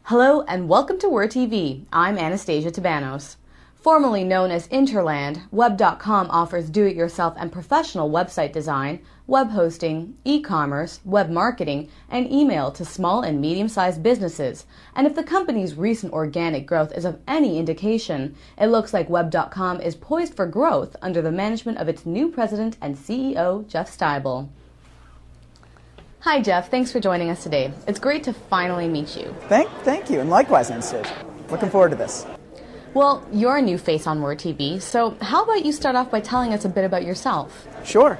Hello and welcome to WHIR TV. I'm Anastasia Tabanos. Formerly known as Interland, Web.com offers do-it-yourself and professional website design, web hosting, e-commerce, web marketing, and email to small and medium-sized businesses. And if the company's recent organic growth is of any indication, it looks like Web.com is poised for growth under the management of its new president and CEO, Jeff Stibel. Hi, Jeff. Thanks for joining us today. It's great to finally meet you. Thank you, and likewise, Anastasia. Looking forward to this. Well, you're a new face on WHIR TV, so how about you start off by telling us a bit about yourself? Sure.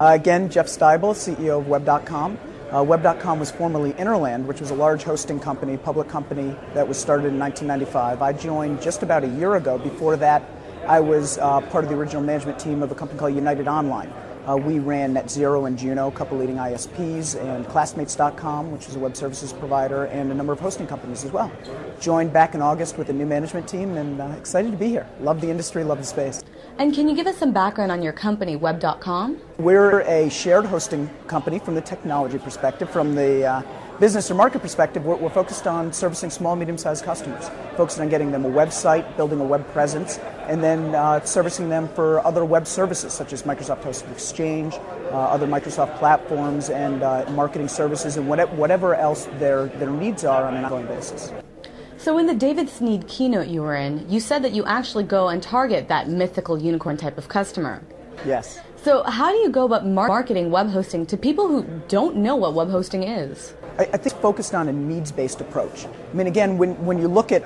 Again, Jeff Stibel, CEO of Web.com. Web.com was formerly Interland, which was a large hosting company, public company that was started in 1995. I joined just about a year ago. Before that, I was part of the original management team of a company called United Online. We ran NetZero and Juno, a couple leading ISPs, and Classmates.com, which is a web services provider, and a number of hosting companies as well. Joined back in August with a new management team, and excited to be here. Love the industry, love the space. And can you give us some background on your company, Web.com? We're a shared hosting company from the technology perspective. From the business or market perspective, we're focused on servicing small, medium-sized customers, focused on getting them a website, building a web presence, and then servicing them for other web services such as Microsoft Hosted Exchange, other Microsoft platforms, and marketing services, and whatever else their needs are on an ongoing basis. So in the David Sneed keynote you were in, you said that you actually go and target that mythical unicorn type of customer. Yes. So how do you go about marketing web hosting to people who don't know what web hosting is? I think focused on a needs-based approach. I mean, again, when you look at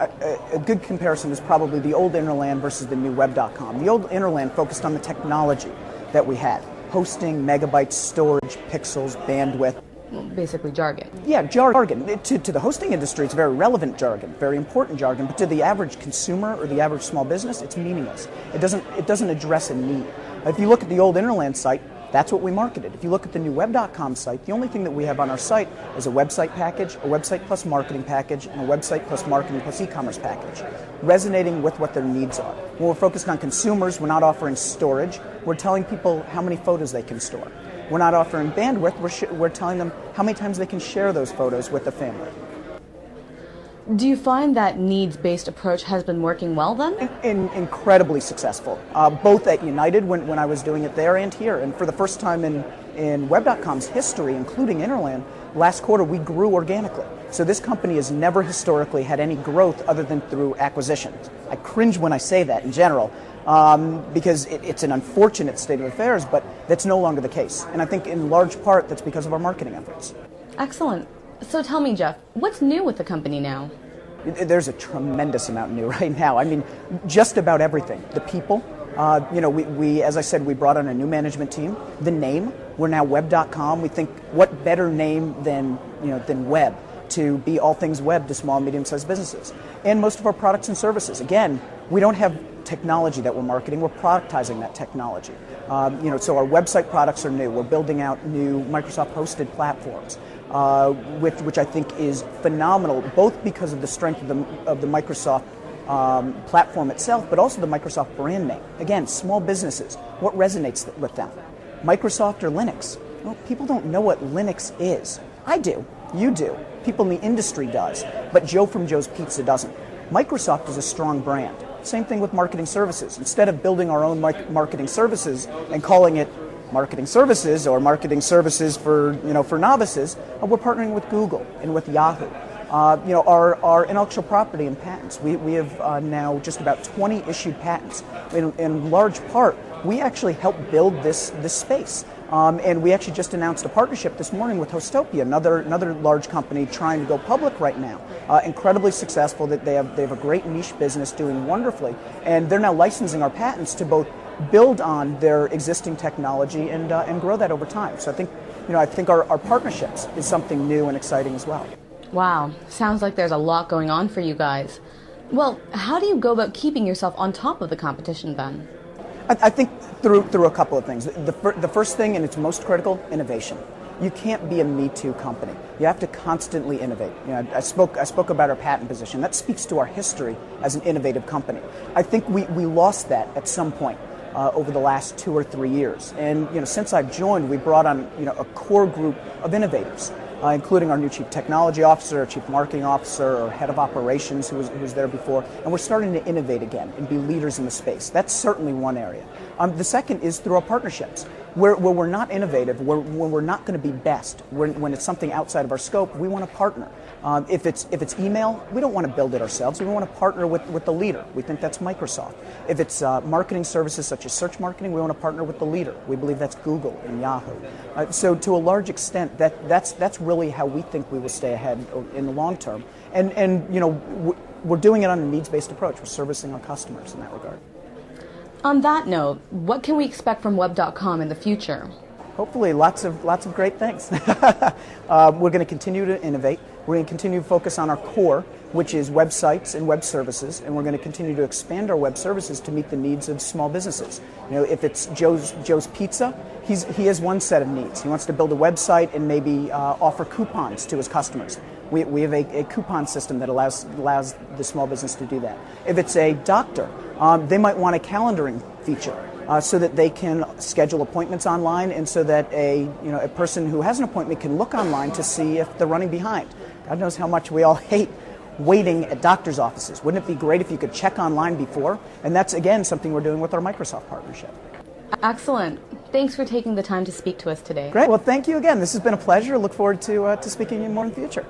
a good comparison is probably the old Interland versus the new Web.com. The old Interland focused on the technology that we had. Hosting, megabytes, storage, pixels, bandwidth. Well, basically jargon. Yeah, jargon. To the hosting industry, it's very relevant jargon, very important jargon, but to the average consumer or the average small business, it's meaningless. It doesn't address a need. If you look at the old Interland site, that's what we marketed. If you look at the new Web.com site, the only thing that we have on our site is a website package, a website plus marketing package, and a website plus marketing plus e-commerce package, resonating with what their needs are. When we're focused on consumers, we're not offering storage. We're telling people how many photos they can store. We're not offering bandwidth. We're telling them how many times they can share those photos with the family. Do you find that needs-based approach has been working well then? Incredibly successful, both at United when I was doing it there and here. And for the first time in Web.com's history, including Interland, last quarter we grew organically. So this company has never historically had any growth other than through acquisitions. I cringe when I say that in general because it's an unfortunate state of affairs, but that's no longer the case. And I think in large part that's because of our marketing efforts. Excellent. So tell me, Jeff, what's new with the company now? There's a tremendous amount new right now. I mean, just about everything. The people, we as I said, we brought on a new management team. The name, we're now Web.com. We think what better name than web to be all things web to small and medium-sized businesses. And most of our products and services. Again, we don't have technology that we're marketing. We're productizing that technology. So our website products are new. We're building out new Microsoft-hosted platforms. Which I think is phenomenal, both because of the strength of the Microsoft platform itself, but also the Microsoft brand name. Again, small businesses, what resonates with them? Microsoft or Linux? Well, people don't know what Linux is. I do. You do. People in the industry does. But Joe from Joe's Pizza doesn't. Microsoft is a strong brand. Same thing with marketing services. Instead of building our own marketing services and calling it marketing services or marketing services for novices, we're partnering with Google and with Yahoo. Our intellectual property and patents. We have now just about 20 issued patents. In large part, we actually helped build this space. And we actually just announced a partnership this morning with Hostopia, another large company trying to go public right now. Incredibly successful. That they have a great niche business doing wonderfully, and they're now licensing our patents to both build on their existing technology and grow that over time. So I think our partnerships is something new and exciting as well. Wow, sounds like there's a lot going on for you guys. Well, how do you go about keeping yourself on top of the competition then? I think through a couple of things. The first thing, and it's most critical, innovation. You can't be a Me Too company. You have to constantly innovate. I spoke about our patent position. That speaks to our history as an innovative company. I think we lost that at some point. Over the last 2 or 3 years. And since I've joined, we brought on a core group of innovators. including our new Chief Technology Officer, Chief Marketing Officer, or Head of Operations who was there before. And we're starting to innovate again and be leaders in the space. That's certainly one area. The second is through our partnerships. Where we're not innovative, when we're not going to be best, when it's something outside of our scope, we want to partner. If it's email, we don't want to build it ourselves. We want to partner with the leader. We think that's Microsoft. If it's marketing services such as search marketing, we want to partner with the leader. We believe that's Google and Yahoo. So to a large extent, that's really how we think we will stay ahead in the long term. And we're doing it on a needs-based approach. We're servicing our customers in that regard. On that note, what can we expect from web.com in the future? Hopefully lots of great things. We're going to continue to innovate. We're going to continue to focus on our core, which is websites and web services, and we're going to continue to expand our web services to meet the needs of small businesses. If it's Joe's Pizza, he has one set of needs. He wants to build a website and maybe offer coupons to his customers. We have a coupon system that allows the small business to do that. If it's a doctor, they might want a calendaring feature so that they can schedule appointments online, and so that a person who has an appointment can look online to see if they're running behind. God knows how much we all hate waiting at doctor's offices. Wouldn't it be great if you could check online before? And that's, again, something we're doing with our Microsoft partnership. Excellent. Thanks for taking the time to speak to us today. Great. Well, thank you again. This has been a pleasure. Look forward to speaking to you more in the future.